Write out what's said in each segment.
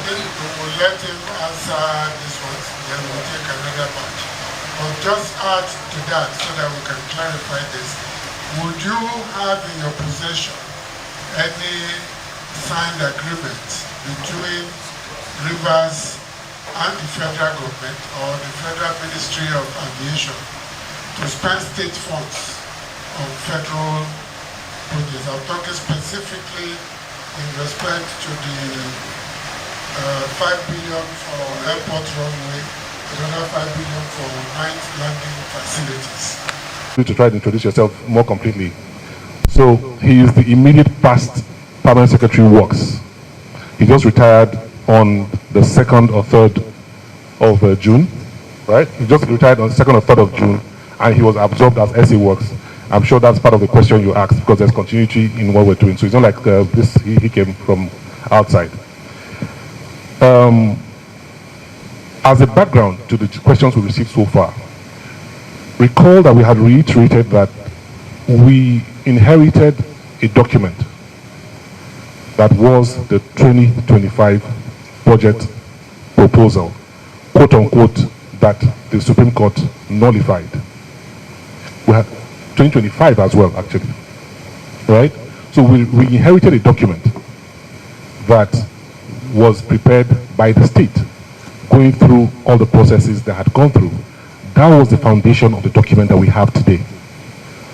think we will let him answer this one, then we'll take another batch. But just add to that so that we can clarify this. Would you have in your possession any signed agreement between Rivers and the federal government or the Federal Ministry of Aviation to spend state funds on federal projects? I'm talking specifically in respect to the 5 billion for airport runway, another 5 billion for night landing facilities. To try to introduce yourself more completely. So he is the immediate past Permanent Secretary Works. He just retired on the 2nd or 3rd of June, right? He just retired on the 2nd or 3rd of June, and he was absorbed as SA Works. I'm sure that's part of the question you asked, because there's continuity in what we're doing. So it's not like he came from outside. As a background to the questions we received so far, recall that we had reiterated that we inherited a document that was the 2025 budget proposal, quote unquote, that the Supreme Court nullified. We had 2025 as well, actually, right? So we inherited a document that was prepared by the state, going through all the processes that had gone through. That was the foundation of the document that we have today.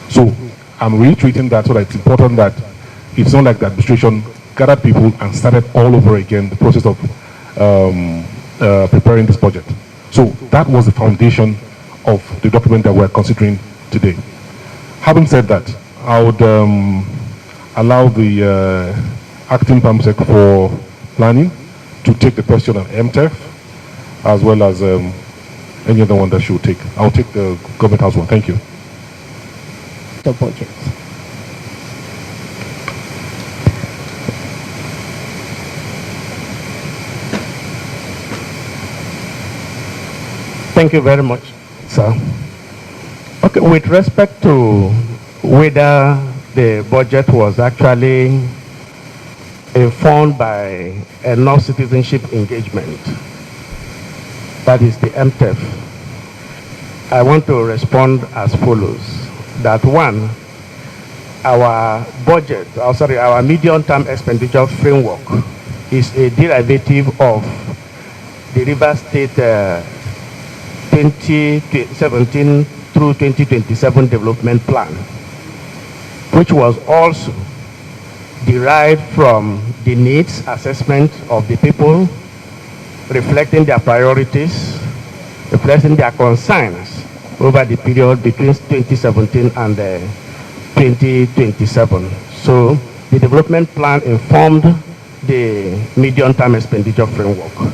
So I'm reiterating that so that it's important that it's not like the administration gathered people and started all over again the process of preparing this budget. So that was the foundation of the document that we're considering today. Having said that, I would allow the acting PAMSEC for planning to take the question on MTEF, as well as any other one that she will take. I'll take the government house one. Thank you. The budget. Thank you very much, sir. Okay, with respect to whether the budget was actually informed by enough citizenship engagement, that is the MTEF, I want to respond as follows. That one, our budget, our medium-term expenditure framework is a derivative of the Rivers State 2017 through 2027 development plan, which was also derived from the needs assessment of the people, reflecting their priorities, reflecting their concerns over the period between 2017 and 2027. So the development plan informed the medium-term expenditure framework.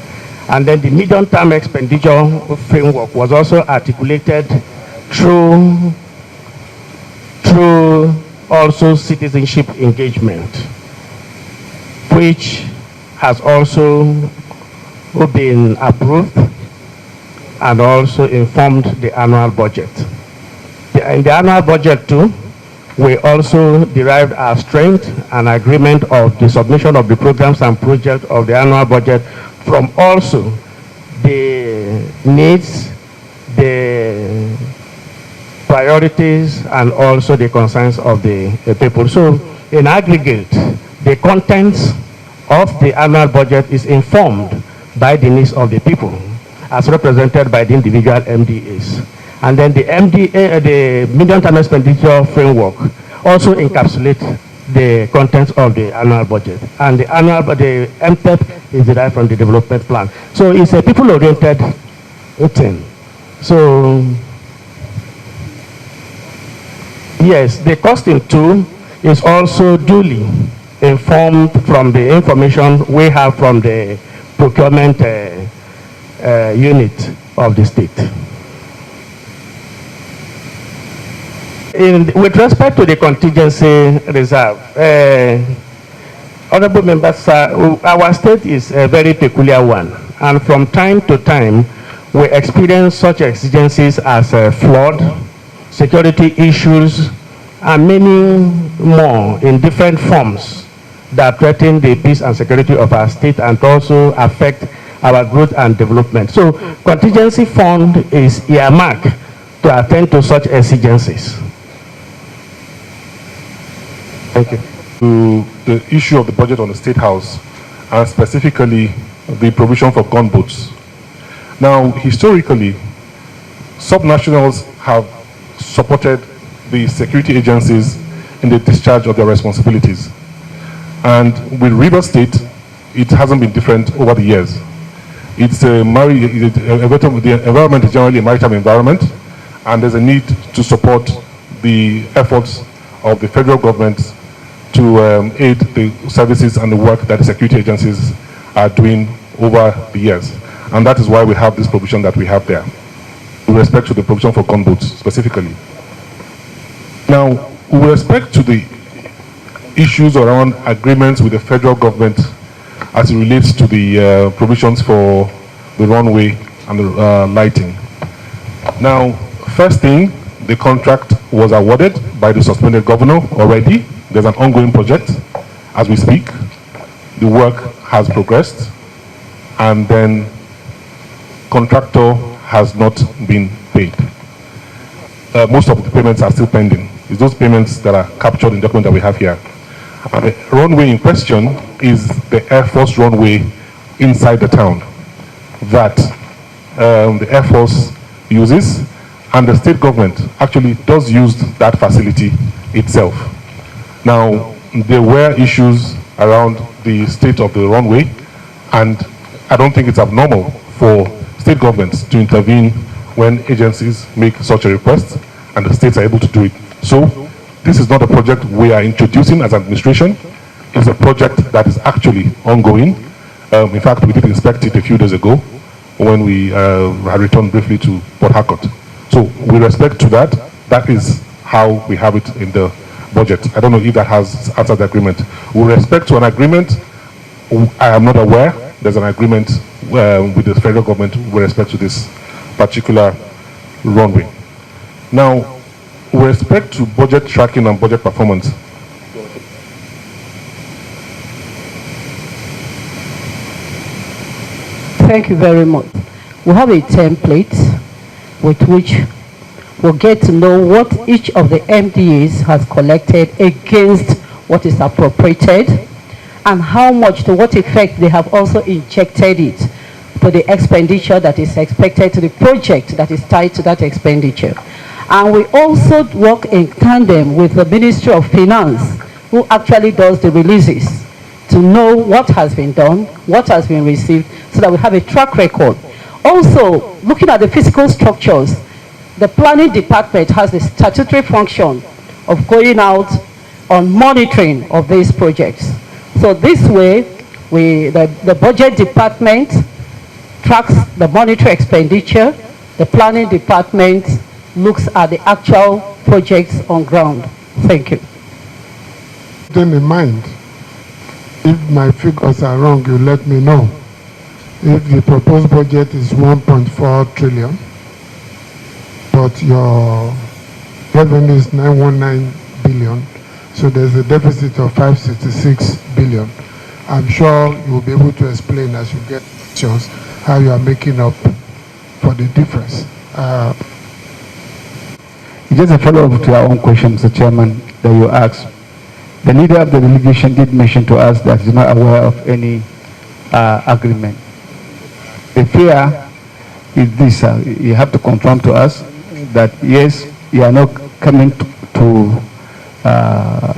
And then the medium-term expenditure framework was also articulated through also citizenship engagement, which has also been approved and also informed the annual budget. In the annual budget too, we also derived our strength and agreement of the submission of the programs and projects of the annual budget from also the needs, the priorities, and also the concerns of the people. So in aggregate, the contents of the annual budget is informed by the needs of the people as represented by the individual MDAs. And then the MDA, the medium-term expenditure framework, also encapsulates the contents of the annual budget. And the MTEP is derived from the development plan. So it's a people-oriented thing. So yes, the costing too is also duly informed from the information we have from the procurement unit of the state. With respect to the contingency reserve, honorable members, our state is a very peculiar one, and from time to time we experience such exigencies as flood, security issues, and many more in different forms that threaten the peace and security of our state and also affect our growth and development. So contingency fund is earmarked to attend to such exigencies. Thank you. To the issue of the budget on the State House, and specifically the provision for gunboats. Now, historically, subnationals have supported the security agencies in the discharge of their responsibilities. And with River State, it hasn't been different over the years. It's the environment is generally a maritime environment, and there's a need to support the efforts of the federal government to aid the services and the work that the security agencies are doing over the years. And that is why we have this provision that we have there, with respect to the provision for gunboats specifically. Now, with respect to the issues around agreements with the federal government as it relates to the provisions for the runway and the lighting. Now, first thing, the contract was awarded by the suspended governor already. There's an ongoing project as we speak. The work has progressed, and then contractor has not been paid. Most of the payments are still pending. It's those payments that are captured in the document that we have here. And the runway in question is the Air Force runway inside the town that the Air Force uses, and the state government actually does use that facility itself. Now, there were issues around the state of the runway, and I don't think it's abnormal for state governments to intervene when agencies make such a request and the states are able to do it. So this is not a project we are introducing as administration. It's a project that is actually ongoing. In fact, we did inspect it a few days ago when we had returned briefly to Port Harcourt. So with respect to that, that is how we have it in the budget. I don't know if that has answered the agreement. With respect to an agreement, I am not aware there's an agreement with the federal government with respect to this particular runway. Now, with respect to budget tracking and budget performance, thank you very much. We have a template with which we'll get to know what each of the MDAs has collected against what is appropriated, and how much, to what effect they have also injected it to the expenditure that is expected, to the project that is tied to that expenditure. And we also work in tandem with the Ministry of Finance, who actually does the releases, to know what has been done, what has been received, so that we have a track record. Also, looking at the physical structures, the planning department has the statutory function of going out on monitoring of these projects. So this way, the budget department tracks the monetary expenditure, the planning department looks at the actual projects on ground. Thank you. Then in mind, if my figures are wrong, you let me know. If the proposed budget is 1.4 trillion, but your revenue is 919 billion, so there's a deficit of 566 billion. I'm sure you will be able to explain as you get questions how you are making up for the difference. Just a follow-up to your own question, Mr. Chairman, that you asked. The leader of the delegation did mention to us that he's not aware of any agreement. The fear is this, you have to confirm to us that yes, you are not coming to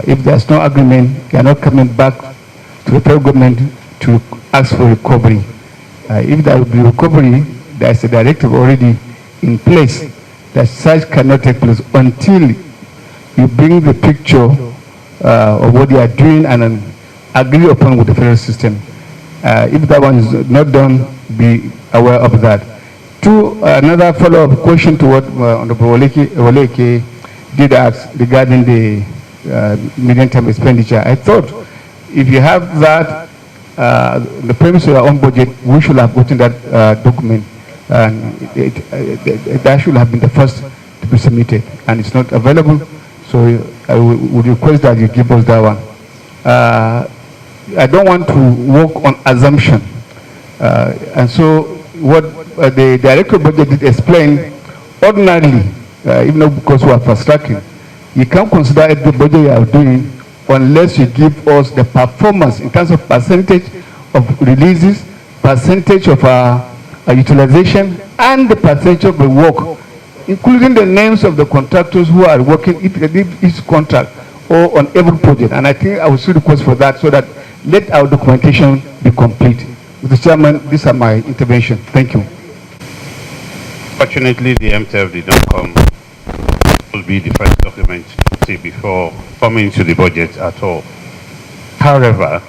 if there's no agreement, you are not coming back to the federal government to ask for recovery. If there will be recovery, there's a directive already in place that such cannot take place until you bring the picture of what you are doing and agree upon with the federal system. If that one is not done, be aware of that. Another follow-up question to what Honorable Oleke did ask regarding the medium-term expenditure. I thought if you have that, the premise of your own budget, we should have gotten that document, and that should have been the first to be submitted, and it's not available. So I would request that you give us that one. I don't want to work on assumption. And so what the director of budget did explain, ordinarily, even though because we are fast tracking, you can't consider every budget you are doing unless you give us the performance in terms of percentage of releases, percentage of utilization, and the percentage of the work, including the names of the contractors who are working each contract or on every project. And I think I will still request for that so that let our documentation be complete. Mr. Chairman, these are my intervention. Thank you. Fortunately, the MTF did not come. It will be the first document to see before coming to the budget at all. However,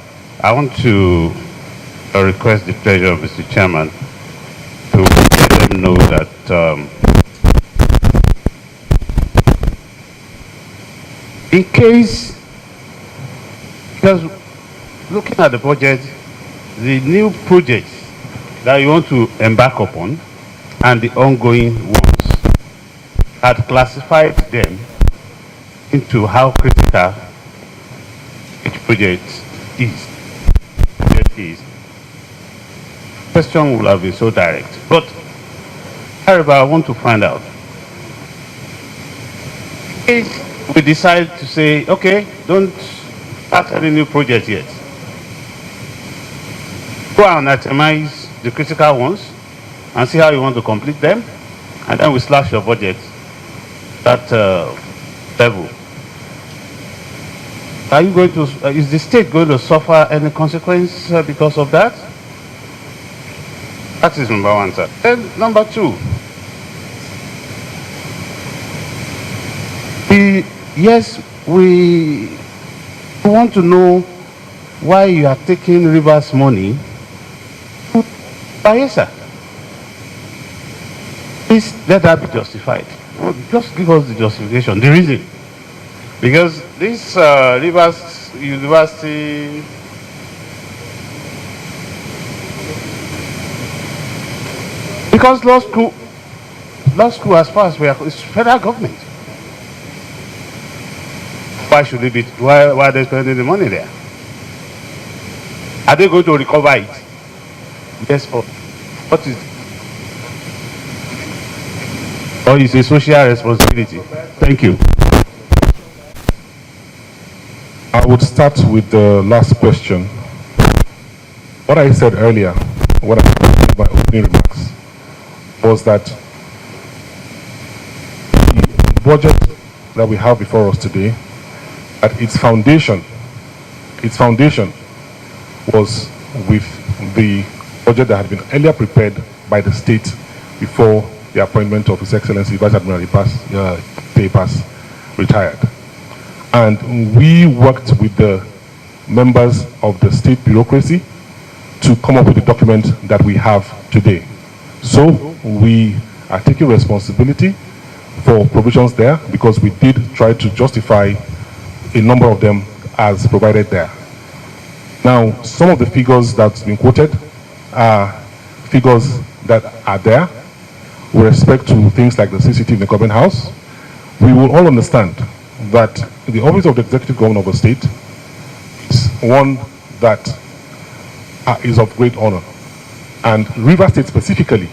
I want to request the pleasure of Mr. Chairman to let them know that in case, because looking at the budget, the new projects that you want to embark upon and the ongoing ones had classified them into how critical each project is. Question will have been so direct. But, however, I want to find out if we decide to say, okay, don't start any new project yet. Go and itemize the critical ones and see how you want to complete them, and then we slash your budget that level. Are you going to, is the state going to suffer any consequence because of that? That is number one, sir. Then number two, yes, we want to know why you are taking Rivers money. Yes, sir. Please let that be justified. Just give us the justification, the reason. Because this Rivers University because law school as far as we are, is federal government. Why should it be? Why are they spending the money there? Are they going to recover it? Yes, for what is? Or is a social responsibility? Thank you. I would start with the last question. What I said earlier, what I said in my opening remarks, was that the budget that we have before us today, at its foundation was with the budget that had been earlier prepared by the state before the appointment of His Excellency Vice Admiral Papers retired. And we worked with the members of the state bureaucracy to come up with the document that we have today. So we are taking responsibility for provisions there because we did try to justify a number of them as provided there. Now, some of the figures that's been quoted are figures that are there with respect to things like the CCTV in the government house. We will all understand that the office of the executive governor of a state is one that is of great honor. And River State specifically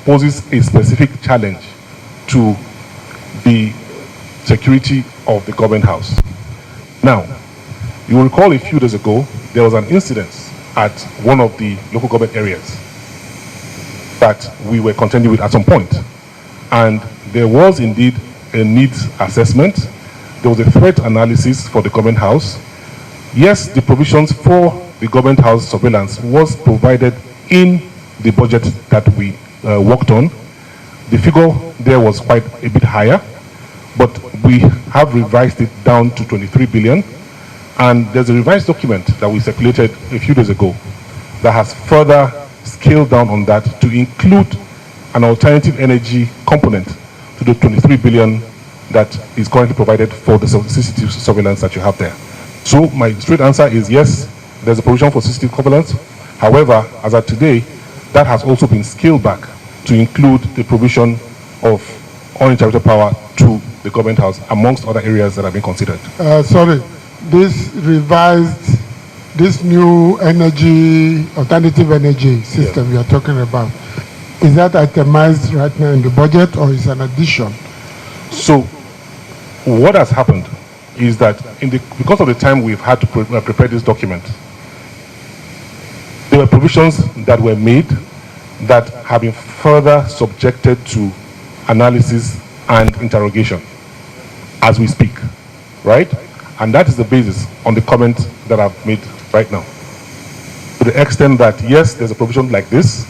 poses a specific challenge to the security of the government house. Now, you will recall a few days ago, there was an incident at one of the local government areas that we were contending with at some point. And there was indeed a needs assessment. There was a threat analysis for the government house. Yes, the provisions for the government house surveillance was provided in the budget that we worked on. The figure there was quite a bit higher, but we have revised it down to 23 billion. And there's a revised document that we circulated a few days ago that has further scaled down on that to include an alternative energy component to the 23 billion that is currently provided for the CCTV surveillance that you have there. So my straight answer is yes, there's a provision for CCTV surveillance. However, as of today, that has also been scaled back to include the provision of uninterrupted power to the government house, amongst other areas that have been considered. Sorry, this revised this new energy, alternative energy system you're talking about, is that itemized right now in the budget or is an addition? So what has happened is that because of the time we've had to prepare this document, there were provisions that were made that have been further subjected to analysis and interrogation as we speak, right? And that is the basis on the comment that I've made right now. To the extent that, yes, there's a provision like this.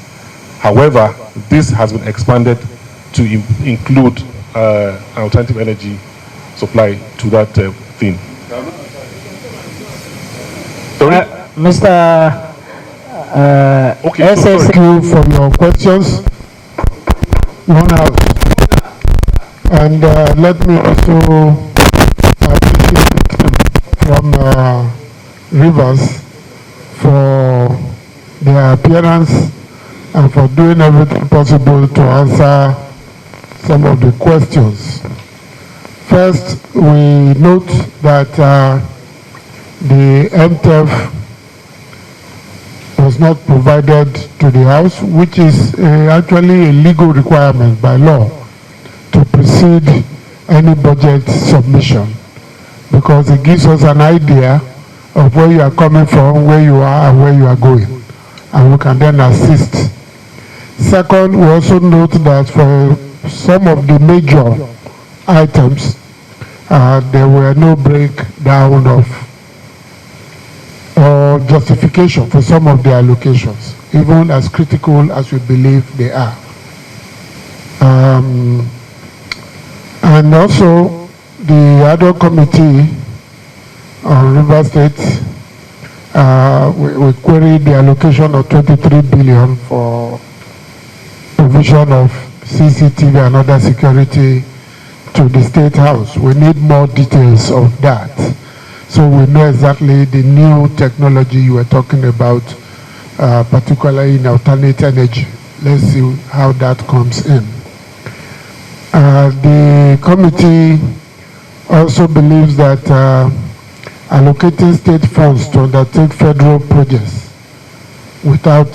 However, this has been expanded to include an alternative energy supply to that thing. Sorry? Mr. Okay, so Thank you for your questions. One out. And let me also appreciate from Rivers for their appearance and for doing everything possible to answer some of the questions. First, we note that the MTF was not provided to the House, which is actually a legal requirement by law to precede any budget submission, because it gives us an idea of where you are coming from, where you are, and where you are going, and we can then assist. Second, we also note that for some of the major items, there were no breakdown of or justification for some of the allocations, even as critical as we believe they are. And also, the Ad-hoc committee on River State, we queried the allocation of 23 billion for provision of CCTV and other security to the State House. We need more details of that, so we know exactly the new technology you were talking about, particularly in alternate energy. Let's see how that comes in. The committee also believes that allocating state funds to undertake federal projects without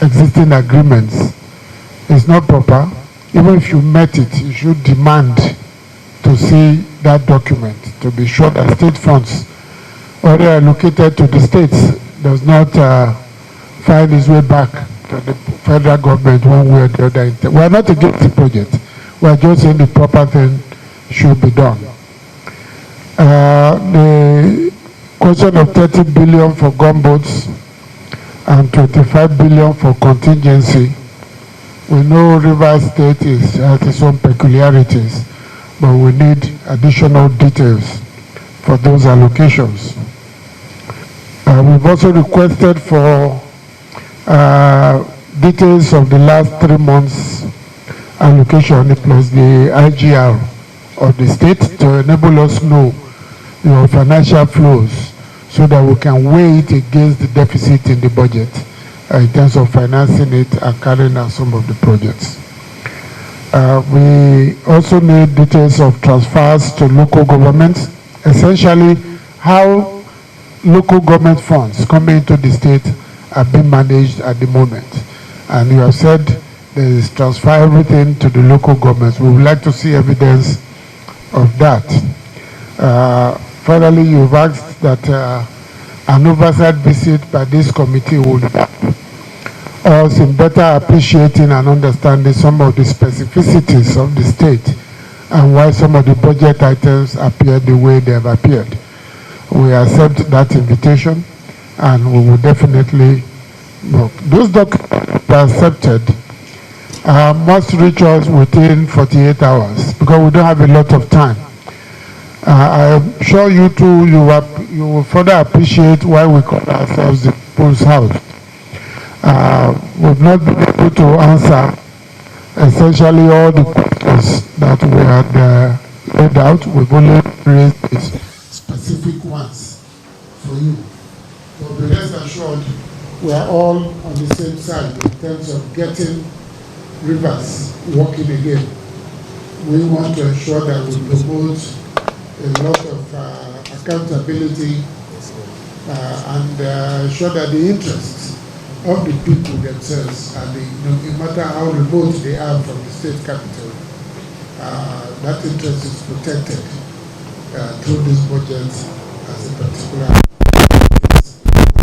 existing agreements is not proper. Even if you met it, you should demand to see that document to be sure that state funds already allocated to the states does not find its way back to the federal government one way or the other. We are not against the project. We are just saying the proper thing should be done. The question of 30 billion for gunboats and 25 billion for contingency. We know River State has its own peculiarities, but we need additional details for those allocations. We've also requested for details of the last 3 months allocation plus the IGR of the state to enable us know your financial flows so that we can weigh it against the deficit in the budget in terms of financing it and carrying out some of the projects. We also need details of transfers to local governments, essentially how local government funds coming into the state are being managed at the moment. And you have said there is transfer everything to the local governments. We would like to see evidence of that. Finally, you've asked that an oversight visit by this committee would help us in better appreciating and understanding some of the specificities of the state and why some of the budget items appear the way they have appeared. We accept that invitation and we will definitely look. Those documents are accepted must reach us within 48 hours because we don't have a lot of time. I am sure you too, you will further appreciate why we call ourselves the People's House. We've not been able to answer essentially all the questions that we had laid out. We've only raised these specific ones for you. But be rest assured, we are all on the same side in terms of getting rivers working again. We want to ensure that we promote a lot of accountability and ensure that the interests of the people themselves, and no matter how remote they are from the state capital, that interest is protected through this budget as a particular